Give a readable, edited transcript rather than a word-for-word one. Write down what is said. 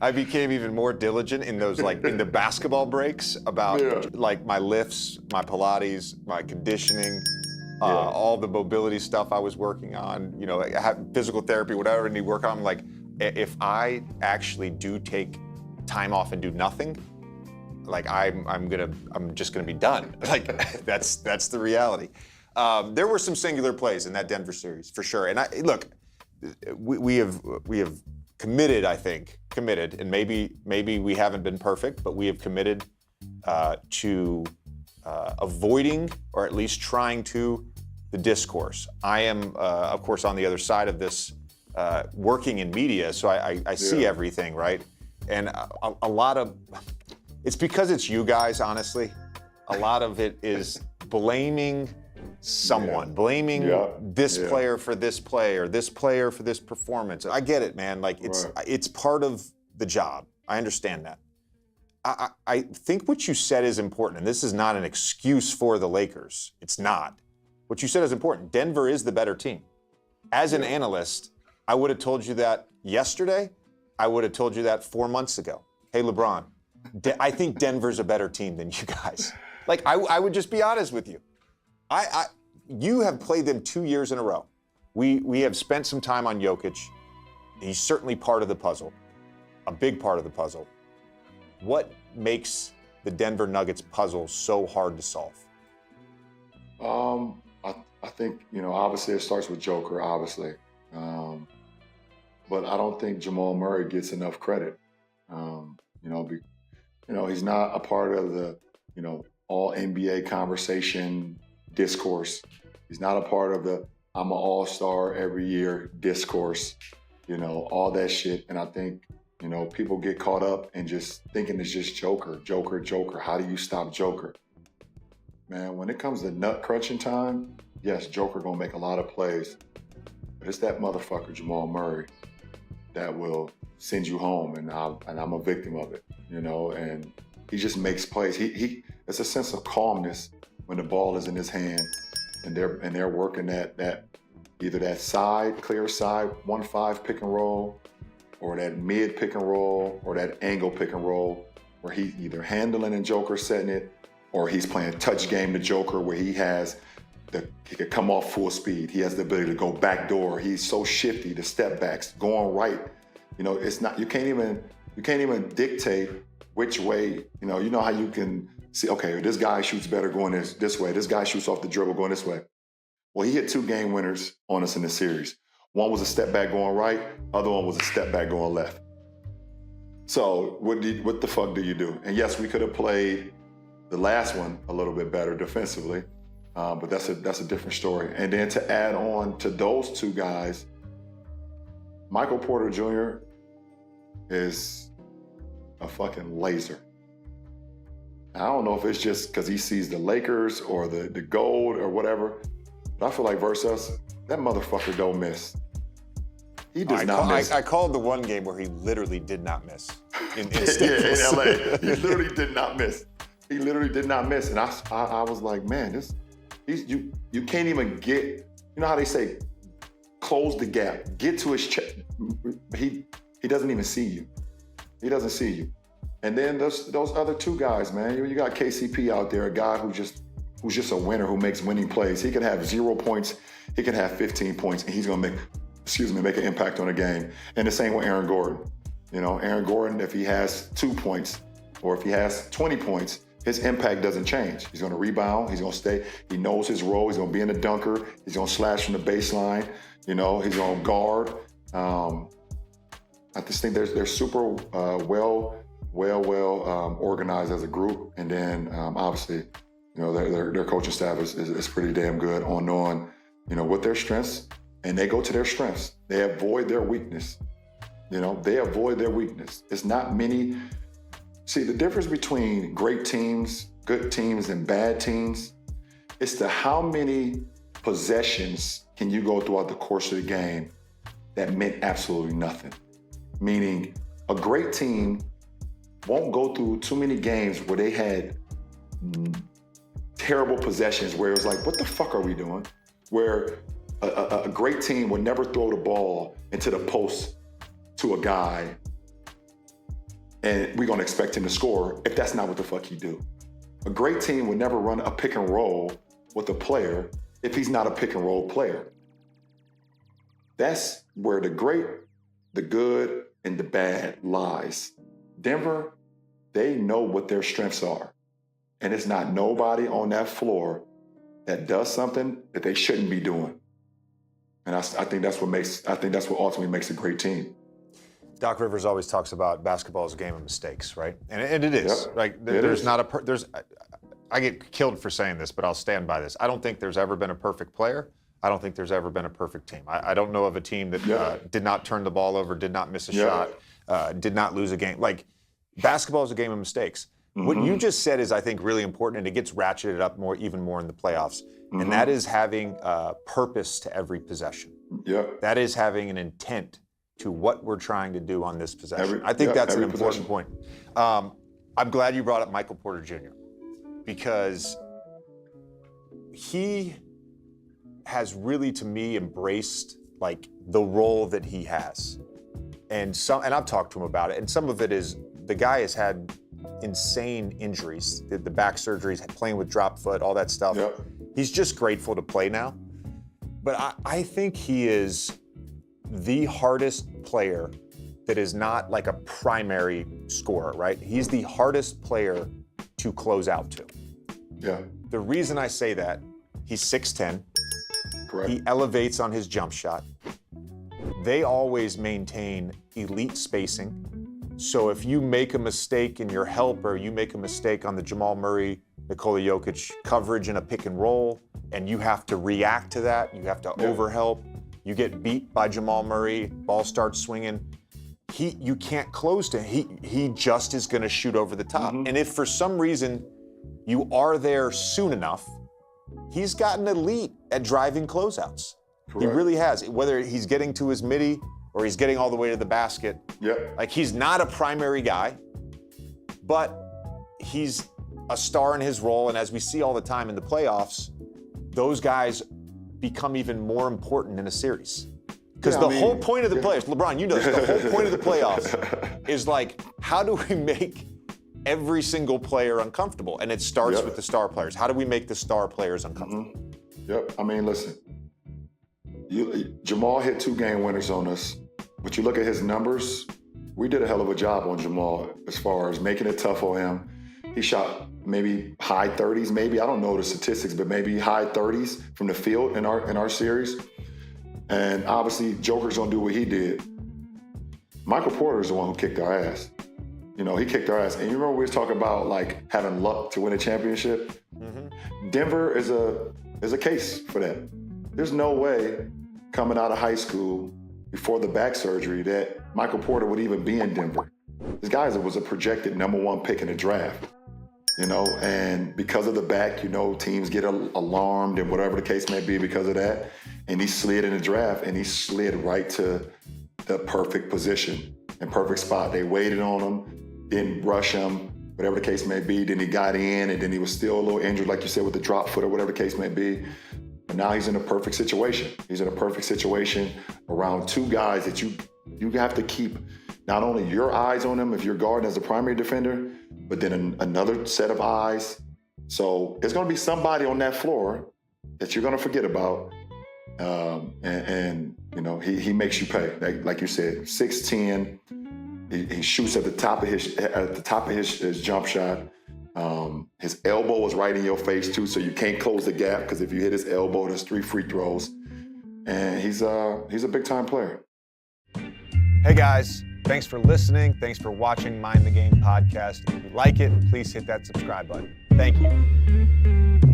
I became even more diligent in those, like, in the basketball breaks about like my lifts, my Pilates, my conditioning, all the mobility stuff I was working on, you know, physical therapy, whatever I need to work on. Like, if I actually do take time off and do nothing, like I'm just gonna be done. Like that's the reality. There were some singular plays in that Denver series for sure. And look, we have committed, I think, and maybe we haven't been perfect, but we have committed to avoiding, or at least trying to, the discourse. I am, of course, on the other side of this, working in media, so I see everything, right? And a lot of, it's because it's you guys, honestly. A lot of it is blaming someone, blaming this player for this play, or this player for this performance. I get it, man. Like, it's part of the job. I understand that. I think what you said is important, and this is not an excuse for the Lakers. It's not. What you said is important. Denver is the better team. As an analyst, I would have told you that yesterday. I would have told you that 4 months ago. Hey, LeBron, I think Denver's a better team than you guys. Like, I would just be honest with you. You have played them 2 years in a row. We have spent some time on Jokic. He's certainly part of the puzzle, a big part of the puzzle. What makes the Denver Nuggets puzzle so hard to solve? I think, you know, obviously it starts with Joker, obviously. But I don't think Jamal Murray gets enough credit. He's not a part of the, all NBA conversation discourse. He's not a part of the I'm an all-star every year discourse, all that shit. And I think, people get caught up in just thinking it's just Joker. How do you stop Joker? Man, when it comes to nut crunching time, yes, Joker gonna make a lot of plays. But it's that motherfucker, Jamal Murray, that will send you home, and I'm a victim of it, and he just makes plays. He it's a sense of calmness when the ball is in his hand, and they're working that either that side, clear side, 1-5 pick and roll, or that mid pick and roll, or that angle pick and roll, where he's either handling and Joker setting it, or he's playing touch game to Joker, where he could come off full speed. He has the ability to go back door. He's so shifty, the step backs, going right. It's not, you can't even dictate which way, you know how you can see, okay, this guy shoots better going this way. This guy shoots off the dribble going this way. Well, he hit 2 game winners on us in the series. One was a step back going right, other one was a step back going left. So what the fuck do you do? And yes, we could have played the last one a little bit better defensively, but that's a different story. And then to add on to those 2 guys, Michael Porter Jr. is a fucking laser. I don't know if it's just because he sees the Lakers or the gold or whatever, but I feel like versus us, that motherfucker don't miss. He does not miss. I called the one game where he literally did not miss. In LA. He literally did not miss. He literally did not miss. And I was like, man, you can't even get, you know how they say, close the gap, get to his chest. He doesn't even see you. He doesn't see you. And then those other 2 guys, man. You got KCP out there, a guy who's just a winner, who makes winning plays. He could have 0 points, he could have 15 points, and he's gonna make an impact on a game. And the same with Aaron Gordon. Aaron Gordon, if he has 2 points or if he has 20 points, his impact doesn't change. He's gonna rebound, he's gonna stay, he knows his role, he's gonna be in the dunker, he's gonna slash from the baseline, he's gonna guard. I just think they're super well organized as a group. And then obviously, their coaching staff is pretty damn good on knowing, what their strengths, and they go to their strengths. They avoid their weakness. They avoid their weakness. It's not many. See, the difference between great teams, good teams, and bad teams, it's the how many possessions can you go throughout the course of the game that meant absolutely nothing. Meaning, a great team won't go through too many games where they had terrible possessions where it was like, what the fuck are we doing? Where a great team would never throw the ball into the post to a guy and we're going to expect him to score if that's not what the fuck he do. A great team would never run a pick and roll with a player if he's not a pick and roll player. That's where the great, the good, and the bad lies. Denver, they know what their strengths are. And it's not nobody on that floor that does something that they shouldn't be doing. And I think that's what ultimately makes a great team. Doc Rivers always talks about basketball as a game of mistakes, right? And it is. Yep. Like I get killed for saying this, but I'll stand by this. I don't think there's ever been a perfect player. I don't think there's ever been a perfect team. I don't know of a team that did not turn the ball over, did not miss a shot, did not lose a game. Like, basketball is a game of mistakes. Mm-hmm. What you just said is, I think, really important, and it gets ratcheted up even more in the playoffs. Mm-hmm. And that is having purpose to every possession. Yep. That is having an intent to what we're trying to do on this possession. I think that's an important point. I'm glad you brought up Michael Porter Jr. because he has really, to me, embraced like the role that he has. And I've talked to him about it, and some of it is the guy has had insane injuries, the back surgeries, playing with drop foot, all that stuff. Yep. He's just grateful to play now. But I think he is the hardest player that is not like a primary scorer, right? He's the hardest player to close out to. Yeah. The reason I say that, he's 6'10". Correct. He elevates on his jump shot. They always maintain elite spacing. So if you make a mistake in your help, or you make a mistake on the Jamal Murray, Nikola Jokic coverage in a pick and roll, and you have to react to that, you have to overhelp, you get beat by Jamal Murray, ball starts swinging, you can't close to him. He just is going to shoot over the top. Mm-hmm. And if for some reason you are there soon enough, he's gotten elite at driving closeouts. Correct. He really has. Whether he's getting to his midi or he's getting all the way to the basket. Yep. Like, he's not a primary guy, but he's a star in his role. And as we see all the time in the playoffs, those guys become even more important in a series. Because whole point of the playoffs, LeBron, you know this, the whole point of the playoffs is like, how do we make every single player uncomfortable? And it starts with the star players. How do we make the star players uncomfortable? Mm-hmm. Yep. I mean, listen, Jamal hit 2 game winners on us, but you look at his numbers, we did a hell of a job on Jamal as far as making it tough on him. He shot maybe high 30s, maybe, I don't know the statistics, but maybe high 30s from the field in our series. And obviously, Joker's gonna do what he did. Michael Porter is the one who kicked our ass. You know, he kicked our ass. And you remember we was talking about like having luck to win a championship? Mm-hmm. Denver is a case for that. There's no way coming out of high school before the back surgery that Michael Porter would even be in Denver. This guy was a projected #1 pick in the draft, you know, and because of the back, you know, teams get alarmed and whatever the case may be because of that. And he slid in the draft, and he slid right to the perfect position and perfect spot. They waited on him, didn't rush him, whatever the case may be. Then he got in, and then he was still a little injured, like you said, with the drop foot or whatever the case may be. But now he's in a perfect situation. He's in a perfect situation around 2 guys that you have to keep not only your eyes on them if you're guarding as a primary defender, but then another set of eyes. So there's going to be somebody on that floor that you're going to forget about. And you know, he makes you pay. Like you said, 6'10". He shoots at the top of his jump shot. His elbow was right in your face too, so you can't close the gap, because if you hit his elbow, there's 3 free throws. And he's a big time player. Hey guys, thanks for listening. Thanks for watching Mind the Game podcast. If you like it, please hit that subscribe button. Thank you.